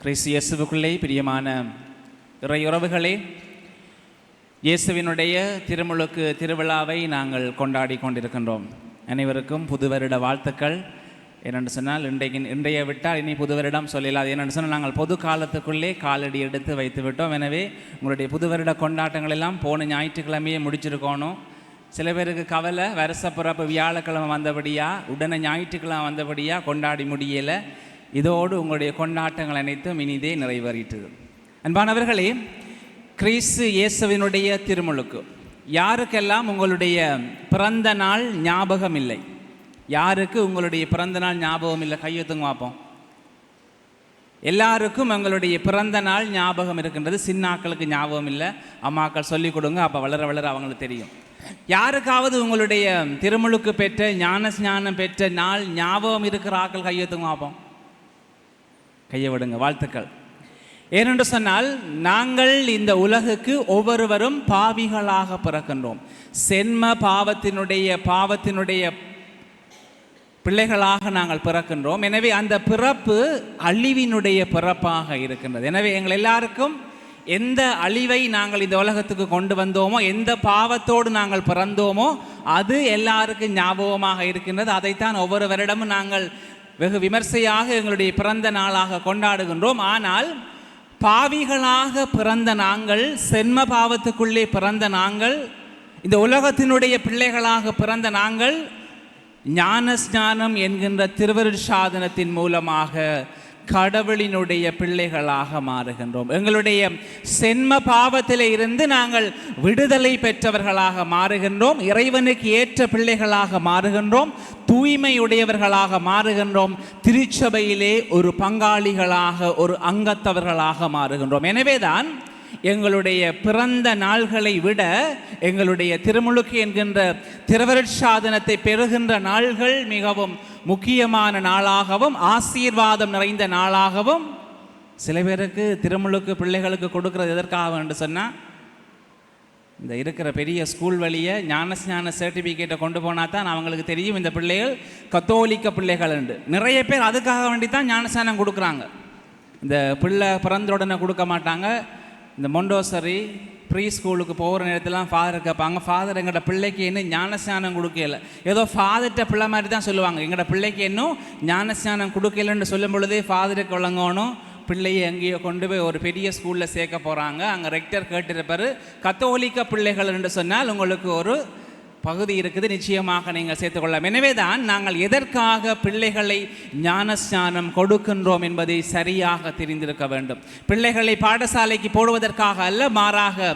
கிறிஸ்து இயேசுவுக்குள்ளே பிரியமான இறையுறவுகளே, இயேசுவினுடைய திருமுழுக்கு திருவிழாவை நாங்கள் கொண்டாடி கொண்டிருக்கின்றோம். அனைவருக்கும் புது வருட வாழ்த்துக்கள். என்னென்னு சொன்னால் இன்றைய விட்டால் இனி புது வருடம் சொல்லலாது. என்னென்னு சொன்னால் நாங்கள் பொது காலத்துக்குள்ளே காலடி எடுத்து வைத்து விட்டோம். எனவே உங்களுடைய புது வருட கொண்டாட்டங்கள் எல்லாம் போன ஞாயிற்றுக்கிழமையே முடிச்சிருக்கணும். சில பேருக்கு கவலை, வருஷ பிறப்பு வியாழக்கிழமை வந்தபடியா, உடனே ஞாயிற்றுக்கிழமை வந்தபடியா கொண்டாடி முடியலை. இதோடு உங்களுடைய கொண்டாட்டங்கள் அனைத்தும் இனிதே நிறைவேறிட்டது. அன்பானவர்களே, கிறிஸ்து இயேசுவினுடைய திருமுழுக்கு யாருக்கெல்லாம் உங்களுடைய பிறந்த நாள் ஞாபகம் இல்லை? யாருக்கு உங்களுடைய பிறந்த நாள் ஞாபகம் இல்லை? கையெழுத்துங்க பார்ப்போம். எல்லாருக்கும் உங்களுடைய பிறந்த நாள் ஞாபகம் இருக்கின்றது. சின்னாக்களுக்கு ஞாபகம் இல்லை. அம்மாக்கள் சொல்லிக் கொடுங்க, அப்போ வளர வளர அவங்களுக்கு தெரியும். யாருக்காவது உங்களுடைய திருமுழுக்கு பெற்ற ஞானம் பெற்ற நாள் ஞாபகம் இருக்கிற ஆக்கள் கையெழுத்துங்க பார்ப்போம். கையை விடுங்க. வாழ்த்துக்கள். ஏனென்று சொன்னால், நாங்கள் இந்த உலகுக்கு ஒவ்வொருவரும் பாவிகளாக பிறக்கின்றோம். சென்ம பாவத்தினுடைய பிள்ளைகளாக நாங்கள் பிறக்கின்றோம். எனவே அந்த பிறப்பு அழிவினுடைய பிறப்பாக இருக்கின்றது. எனவே எங்கள் எல்லாருக்கும் எந்த அழிவை நாங்கள் இந்த உலகத்துக்கு கொண்டு வந்தோமோ, எந்த பாவத்தோடு நாங்கள் பிறந்தோமோ, அது எல்லாருக்கும் ஞாபகமாக இருக்கின்றது. அதைத்தான் ஒவ்வொரு வருடமும் நாங்கள் வெகு விமர்சையாக எங்களுடைய பிறந்த நாளாக கொண்டாடுகின்றோம். ஆனால் பாவிகளாக பிறந்த நாங்கள், சென்ம பாவத்துக்குள்ளே பிறந்த நாங்கள், இந்த உலகத்தினுடைய பிள்ளைகளாக பிறந்த நாங்கள் ஞானஸ்நானம் என்கின்ற திருவருட்சாதனத்தின் மூலமாக கடவுளினுடைய பிள்ளைகளாக மாறுகின்றோம். எங்களுடைய சென்ம பாவத்திலே இருந்து நாங்கள் விடுதலை பெற்றவர்களாக மாறுகின்றோம். இறைவனுக்கு ஏற்ற பிள்ளைகளாக மாறுகின்றோம். தூய்மையுடையவர்களாக மாறுகின்றோம். திருச்சபையிலே ஒரு பங்காளிகளாக, ஒரு அங்கத்தவர்களாக மாறுகின்றோம். எனவேதான் எங்களுடைய பிறந்த நாள்களை விட எங்களுடைய திருமுழுக்கு என்கின்ற திருவருட்சாதனத்தை பெறுகின்ற நாள்கள் மிகவும் முக்கியமான நாளாகவும் ஆசீர்வாதம் நிறைந்த நாளாகவும், சில பேருக்கு திருமுழுக்கு பிள்ளைகளுக்கு கொடுக்கறது எதற்காக என்று சொன்னால், இந்த இருக்கிற பெரிய ஸ்கூல் வழியை ஞானஸ்நான சர்டிஃபிகேட்டை கொண்டு போனால் தான் அவங்களுக்கு தெரியும் இந்த பிள்ளைகள் கத்தோலிக்க பிள்ளைகள் என்று. நிறைய பேர் அதுக்காக வேண்டி தான் ஞானஸ்நானம் கொடுக்குறாங்க. இந்த பிள்ளை பிறந்த உடனே கொடுக்க மாட்டாங்க. இந்த மொண்டோசரி ப்ரீ ஸ்கூலுக்கு போகிற நேரத்திலாம் ஃபாதர் கேட்பாங்க, ஃபாதர் எங்களோட பிள்ளைக்கு இன்னும் ஞானஸ்நானம் கொடுக்கல. ஏதோ ஃபாதர்கிட்ட பிள்ளை மாதிரி தான் சொல்லுவாங்க. எங்களோட பிள்ளைக்கு இன்னும் ஞானஸ்நானம் கொடுக்கலன்னு சொல்லும் பொழுதே ஃபாதருக்கு வழங்கணும். பிள்ளையை எங்கேயோ கொண்டு போய் ஒரு பெரிய ஸ்கூலில் சேர்க்க போகிறாங்க. அங்கே ரெக்டர் கேட்டிருப்பார், கத்தோலிக்க பிள்ளைகள் என்று சொன்னால் உங்களுக்கு ஒரு பகுதி இருக்குது, நிச்சயமாக நீங்கள் சேர்த்துக்கொள்ளலாம். எனவே தான் நாங்கள் எதற்காக பிள்ளைகளை ஞானஸ்நானம் கொடுக்கின்றோம் என்பதை சரியாக தெரிந்திருக்க வேண்டும். பிள்ளைகளை பாடசாலைக்கு போடுவதற்காக அல்ல, மாறாக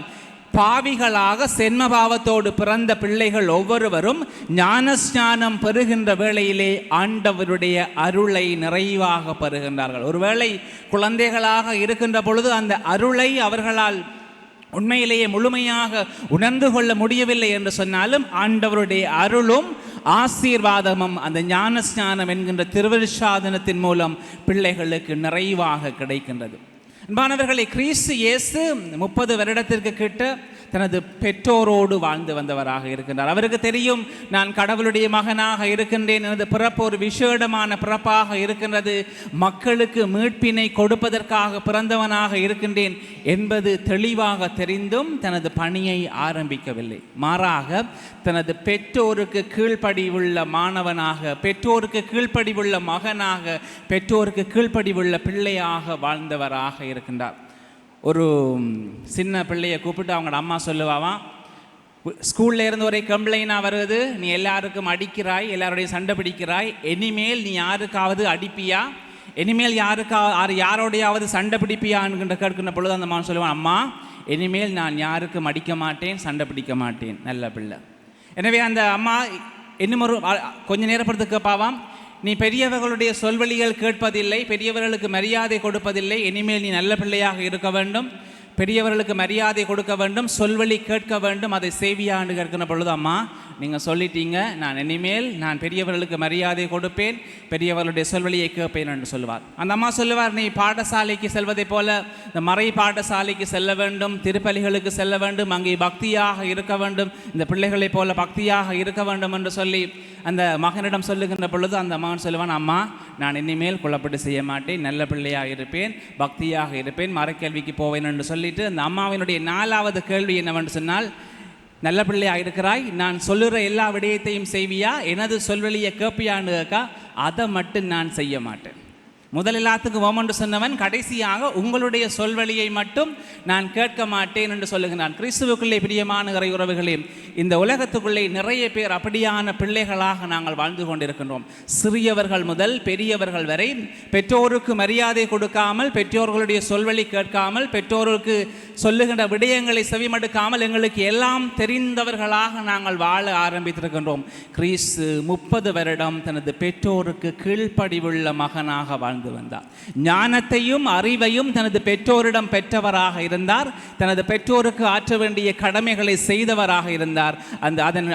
பாவிகளாக சென்மபாவத்தோடு பிறந்த பிள்ளைகள் ஒவ்வொருவரும் ஞானஸ்நானம் பெறுகின்ற வேளையிலே ஆண்டவருடைய அருளை நிறைவாக பெறுகின்றார்கள். ஒருவேளை குழந்தைகளாக இருக்கின்ற பொழுது அந்த அருளை அவர்களால் உண்மையிலேயே முழுமையாக உணர்ந்து கொள்ள முடியவில்லை என்று சொன்னாலும், ஆண்டவருடைய அருளும் ஆசீர்வாதமும் அந்த ஞானஸ்நானம் என்கின்ற திருவருட்சாதனத்தின் மூலம் பிள்ளைகளுக்கு நிறைவாக கிடைக்கின்றது. அன்பானவர்களை, கிறிஸ்து இயேசு 30 வருடத்திற்கு கிட்ட தனது பெற்றோரோடு வாழ்ந்து வந்தவராக இருக்கின்றார். அவருக்கு தெரியும், நான் கடவுளுடைய மகனாக இருக்கின்றேன், எனது பிறப்பு ஒரு விசேடமான பிறப்பாக இருக்கின்றது, மக்களுக்கு மீட்பினை கொடுப்பதற்காக பிறந்தவனாக இருக்கின்றேன் என்பது தெளிவாக தெரிந்தும் தனது பணியை ஆரம்பிக்கவில்லை. மாறாக தனது பெற்றோருக்கு கீழ்ப்படிவுள்ள மாணவனாக, பெற்றோருக்கு கீழ்ப்படிவுள்ள மகனாக, பெற்றோருக்கு கீழ்ப்படிவுள்ள பிள்ளையாக வாழ்ந்தவராக இருக்கின்றார். ஒரு சின்ன பிள்ளையை கூப்பிட்டு அவங்களோட அம்மா சொல்லுவாவான், ஸ்கூல்ல இருந்து ஒரே கம்ப்ளைண்டாக வருது, நீ எல்லாருக்கும் அடிக்கிறாய், எல்லாருடைய சண்டை பிடிக்கிறாய், இனிமேல் நீ யாருக்காவது அடிப்பியா, இனிமேல் யாரோடையாவது சண்டை பிடிப்பியா என்கின்ற கேட்கின்ற பொழுது அந்த அம்மா சொல்லுவான், அம்மா இனிமேல் நான் யாருக்கும் அடிக்க மாட்டேன், சண்டை பிடிக்க மாட்டேன். நல்ல பிள்ளை. எனவே அந்த அம்மா இன்னும் ஒரு கொஞ்ச நேரப்படுத்து கேட்பாவாம், நீ பெரியவர்களுடைய சொல்வழிகள் கேட்பதில்லை, பெரியவர்களுக்கு மரியாதை கொடுப்பதில்லை, இனிமேல் நீ நல்ல பிள்ளையாக இருக்க வேண்டும், பெரியவர்களுக்கு மரியாதை கொடுக்க வேண்டும், சொல்வழி கேட்க வேண்டும், அதை சேவியாண்டு கேட்கிற பொழுது, அம்மா நீங்கள் சொல்லிட்டீங்க, நான் பெரியவர்களுக்கு மரியாதை கொடுப்பேன், பெரியவர்களுடைய சொல்வழியை கேட்பேன் என்று சொல்லுவார். அந்த அம்மா சொல்லுவார், நீ பாடசாலைக்கு செல்வதை போல இந்த மறை பாடசாலைக்கு செல்ல வேண்டும், திருப்பலிகளுக்கு செல்ல வேண்டும், அங்கே பக்தியாக இருக்க வேண்டும், இந்த பிள்ளைகளைப் போல பக்தியாக இருக்க வேண்டும் என்று சொல்லி அந்த மகனிடம் சொல்லுகின்ற பொழுது அந்த மகன் சொல்லுவான், அம்மா நான் இனிமேல் குழப்பட்டு செய்ய மாட்டேன், நல்ல பிள்ளையாக இருப்பேன், பக்தியாக இருப்பேன், மறைக்கல்விக்கு போவேன் என்று சொல்லிட்டு அந்த அம்மாவினுடைய 4வது கேள்வி என்னவென்று சொன்னால், நல்ல பிள்ளையாக இருக்கிறாய், நான் சொல்லுகிற எல்லா விடயத்தையும் செய்வியா, எனது சொல்வெளியை கேட்பியான்னு கேட்கா, அதை மட்டும் நான் செய்ய மாட்டேன். முதல் எல்லாத்துக்கும் ஓமன்று சொன்னவன் கடைசியாக உங்களுடைய சொல்வழியை மட்டும் நான் கேட்க மாட்டேன் என்று சொல்லுகிறான். கிறிஸ்துவுக்குள்ளே பிரியமான இறை உறவுகளே, இந்த உலகத்துக்குள்ளே நிறைய பேர் அப்படியான பிள்ளைகளாக நாங்கள் வாழ்ந்து கொண்டிருக்கின்றோம். சிறியவர்கள் முதல் பெரியவர்கள் வரை பெற்றோருக்கு மரியாதை கொடுக்காமல், பெற்றோர்களுடைய சொல்வழி கேட்காமல், பெற்றோருக்கு சொல்லுகின்ற விடயங்களை செவிமடுக்காமல் எங்களுக்கு எல்லாம் தெரிந்தவர்களாக நாங்கள் வாழ ஆரம்பித்திருக்கின்றோம். கிறிஸ்து 30 வருடம் தனது பெற்றோருக்கு கீழ்ப்படிவுள்ள மகனாக வாழ்ந்தார். ஞானத்தையும் அறிவையும் தனது பெற்றோரிடம் பெற்றவராக இருந்தார். தனது பெற்றோருக்கு ஆற்ற வேண்டிய கடமைகளை செய்தவராக இருந்தார்.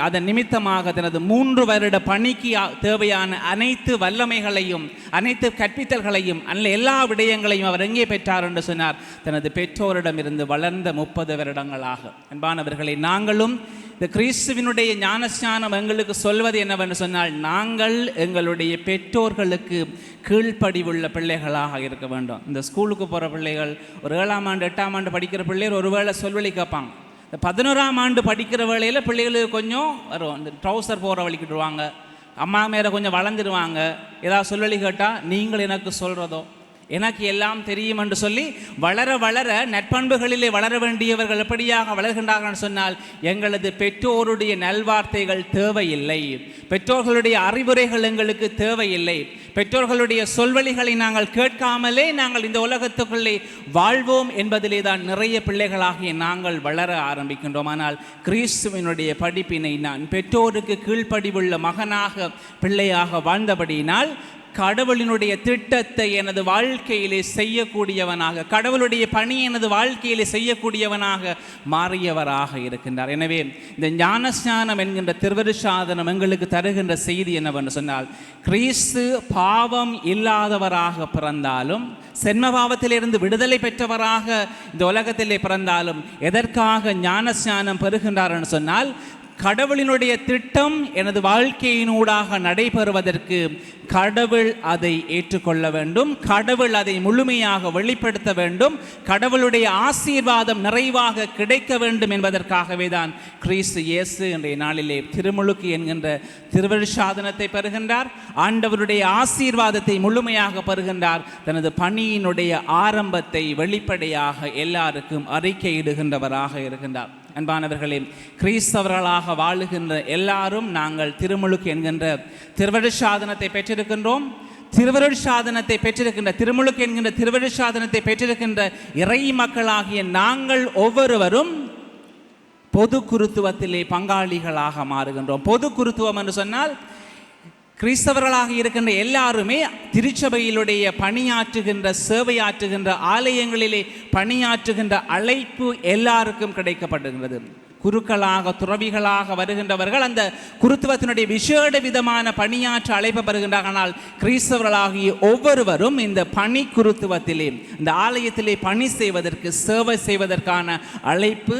அதன் நிமித்தமாக தனது 3 வருட பணிக்கு தேவையான அனைத்து வல்லமைகளையும், அனைத்து கற்பித்தல்களையும், எல்லா விடயங்களையும் அவர் எங்கே பெற்றார் என்று சொன்னார்? தனது பெற்றோரிடம் இருந்து வளர்ந்த 30 வருடங்களாக. அன்பானவர்களை, நாங்களும் இந்த கிறிஸ்துவினுடைய ஞானஸ்நானம் எங்களுக்கு சொல்வது என்னவென்று சொன்னால், நாங்கள் எங்களுடைய பெற்றோர்களுக்கு கீழ்ப்படிவுள்ள பிள்ளைகளாக இருக்க வேண்டும். இந்த ஸ்கூலுக்கு போகிற பிள்ளைகள், ஒரு 7ஆம் ஆண்டு 8ஆம் ஆண்டு படிக்கிற பிள்ளைகள் ஒருவேளை சொல்வழி கேட்பாங்க. இந்த 11ஆம் ஆண்டு படிக்கிற வேளையில் பிள்ளைகளுக்கு கொஞ்சம் வரும், இந்த ட்ரௌசர் போகிற வலிக்கிட்டுருவாங்க, அம்மா மேலே கொஞ்சம் வளர்ந்துடுவாங்க. ஏதாவது சொல்வழி கேட்டால், நீங்கள் எனக்கு சொல்கிறதோ எனக்கு எல்லாம் தெரியும் என்று சொல்லி வளர வளர நட்பண்புகளிலே வளர வேண்டியவர்கள் எப்படியாக வளர்கின்றார்கள் சொன்னால், எங்களது பெற்றோருடைய நல்வார்த்தைகள் தேவையில்லை, பெற்றோர்களுடைய அறிவுரைகள் எங்களுக்கு தேவையில்லை, பெற்றோர்களுடைய சொல்வழிகளை நாங்கள் கேட்காமலே நாங்கள் இந்த உலகத்துக்குள்ளே வாழ்வோம் என்பதிலே தான் நிறைய பிள்ளைகளாகிய நாங்கள் வளர ஆரம்பிக்கின்றோம். ஆனால் கிறிஸ்துவினுடைய படிப்பினை நான் பெற்றோருக்கு கீழ்ப்படிவுள்ள மகனாக பிள்ளையாக வாழ்ந்தபடியினால் கடவுளினுடைய திட்டத்தை எனது வாழ்க்கையிலே செய்யக்கூடியவனாக, கடவுளுடைய பணி எனது வாழ்க்கையிலே செய்யக்கூடியவனாக மாறியவராக இருக்கின்றார். எனவே இந்த ஞானஸ்நானம் என்கின்ற திருவருட்சாதனம் எங்களுக்கு தருகின்ற செய்தி என்னவென்று சொன்னால், கிறிஸ்து பாவம் இல்லாதவராக பிறந்தாலும், சென்ம பாவத்திலிருந்து விடுதலை பெற்றவராக இந்த உலகத்திலே பிறந்தாலும் எதற்காக ஞானஸ்நானம் பெறுகின்றார் என்று சொன்னால், கடவுளினுடைய திட்டம் எனது வாழ்க்கையினூடாக நடைபெறுவதற்கு கடவுள் அதை ஏற்றுக்கொள்ள வேண்டும், கடவுள் அதை முழுமையாக வெளிப்படுத்த வேண்டும், கடவுளுடைய ஆசீர்வாதம் நிறைவாக கிடைக்க வேண்டும் என்பதற்காகவே தான் கிறிஸ்து இயேசு இன்றைய நாளிலே திருமுழுக்கு என்கின்ற திருவருட்சாதனத்தை பெறுகின்றார். ஆண்டவருடைய ஆசீர்வாதத்தை முழுமையாக பெறுகின்றார். தனது பணியினுடைய ஆரம்பத்தை வெளிப்படையாக எல்லாருக்கும் அறிக்கையிடுகின்றவராக இருக்கின்றார். அன்பானவர்களே, கிறிஸ்தவர்களாக வாழுகின்ற எல்லாரும் நாங்கள் திருமுழுக்கு என்கின்ற திருவருட்சாதனத்தை பெற்றிருக்கின்றோம். திருவருட்சாதனத்தை பெற்றிருக்கின்ற, திருமுழுக்கு என்கின்ற திருவருட்சாதனத்தை பெற்றிருக்கின்ற இறை மக்களாகிய நாங்கள் ஒவ்வொருவரும் பொது குருத்துவத்திலே பங்காளிகளாக மாறுகின்றோம். பொது குருத்துவம் என்று சொன்னால், கிறிஸ்தவர்களாக இருக்கின்ற எல்லாருமே திருச்சபையிலுடைய பணியாற்றுகின்ற, சேவையாற்றுகின்ற, ஆலயங்களிலே பணியாற்றுகின்ற அழைப்பு எல்லாருக்கும் கிடைக்கப்படுகிறது. குருக்களாக, துறவிகளாக வருகின்றவர்கள் அந்த குருத்துவத்தினுடைய விசேட விதமான பணியாற்ற அழைப்பு பெறுகின்றார்கள். ஆனால் கிறிஸ்தவர்களாகிய ஒவ்வொருவரும் இந்த பணி குருத்துவத்திலே, இந்த ஆலயத்திலே பணி செய்வதற்கு, சேவை செய்வதற்கான அழைப்பு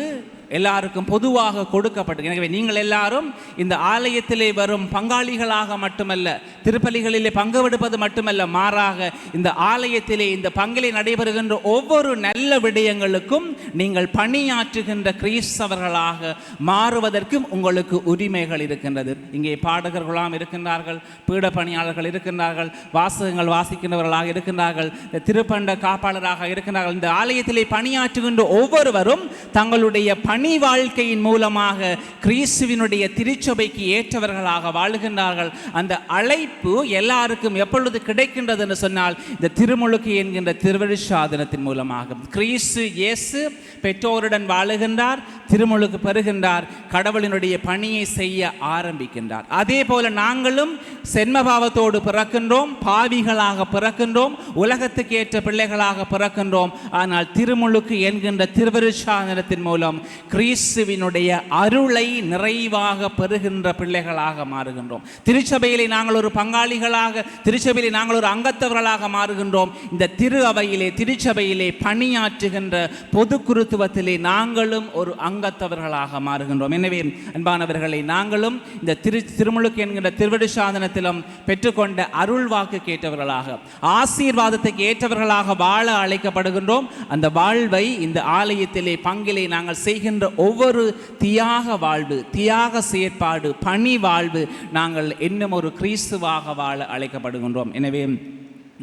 எல்லாருக்கும் பொதுவாக கொடுக்கப்பட்டது. எனவே நீங்கள் எல்லாரும் இந்த ஆலயத்திலே வரும் பங்காளிகளாக மட்டுமல்ல, திருப்பலிகளிலே பங்குபடுப்பது மட்டுமல்ல, மாறாக இந்த ஆலயத்திலே இந்த பங்கிலே நடைபெறுகின்ற ஒவ்வொரு நல்ல விடயங்களுக்கும் நீங்கள் பணியாற்றுகின்ற கிறிஸ்தவர்களாக மாறுவதற்கும் உங்களுக்கு உரிமைகள் இருக்கின்றது. இங்கே பாடகர்களாம் இருக்கின்றார்கள், பீட பணியாளர்கள் இருக்கின்றார்கள், வாசகங்கள் வாசிக்கின்றவர்களாக இருக்கின்றார்கள், திருப்பண்ட காப்பாளராக இருக்கின்றார்கள். இந்த ஆலயத்திலே பணியாற்றுகின்ற ஒவ்வொருவரும் தங்களுடைய பணி வாழ்க்கையின் மூலமாக கிறிஸ்துவினுடைய திருச்சபைக்கு ஏற்றவர்களாக வாழுகின்றார்கள். அந்த அழைப்பு எல்லாருக்கும் எப்பொழுது கிடைக்கின்றது என்று சொன்னால், இந்த திருமுழுக்கு என்கின்ற திருவருட்சாதனத்தின் மூலமாக. கிறிஸ்து இயேசு பெற்றோருடன் வாழுகின்றார், திருமுழுக்கு பெறுகின்றார், கடவுளினுடைய பணியை செய்ய ஆரம்பிக்கின்றார். அதே போல நாங்களும் சென்மபாவத்தோடு பிறக்கின்றோம், பாவிகளாக பிறக்கின்றோம், உலகத்துக்கு ஏற்ற பிள்ளைகளாக பிறக்கின்றோம். ஆனால் திருமுழுக்கு என்கின்ற திருவருட்சாதனத்தின் மூலம் கிறிஸ்துவினுடைய அருளை நிறைவாக பெறுகின்ற பிள்ளைகளாக மாறுகின்றோம். திருச்சபையிலே நாங்கள் ஒரு பங்காளிகளாக, திருச்சபையிலே நாங்கள் ஒரு அங்கத்தவர்களாக மாறுகின்றோம். இந்த திரு அவையிலே, திருச்சபையிலே பணியாற்றுகின்ற பொது குருத்துவத்திலே நாங்களும் ஒரு அங்கத்தவர்களாக மாறுகின்றோம். எனவே அன்பானவர்களை, நாங்களும் இந்த திருமுழுக்கு என்கின்ற திருவடி சாதனத்திலும் பெற்றுக்கொண்ட அருள் வாக்கு கேட்டவர்களாக, ஆசீர்வாதத்துக்கு ஏற்றவர்களாக வாழ அழைக்கப்படுகின்றோம். அந்த வாழ்வை இந்த ஆலயத்திலே பங்கிலே நாங்கள் செய்கின்ற ஒவ்வொரு தியாக வாழ்வு, தியாக செயற்பாடு, பணி வாழ்வு, நாங்கள் இன்னும் ஒரு கிறிஸ்துவாக வாழ அழைக்கப்படுகின்றோம். எனவே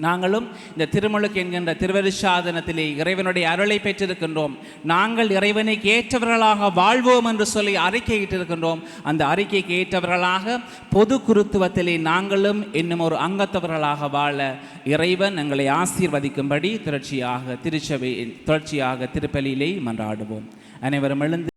நாங்களும் இந்த திருமுழுக்கு என்கின்ற திருவருட்சாதனத்திலே இறைவனுடைய அருளை பெற்றிருக்கின்றோம். நாங்கள் இறைவனுக்கு ஏற்றவர்களாக வாழ்வோம் என்று சொல்லி அறிக்கையிட்டிருக்கின்றோம். அந்த அறிக்கைக்கு ஏற்றவர்களாக பொது குருத்துவத்திலே நாங்களும் இன்னும் ஒரு அங்கத்தவர்களாக வாழ இறைவன் எங்களை ஆசீர்வதிக்கும்படி தொடர்ச்சியாக திருச்சபை, தொடர்ச்சியாக திருப்பலியிலே மன்றாடுவோம். அனைவரும் எழுந்து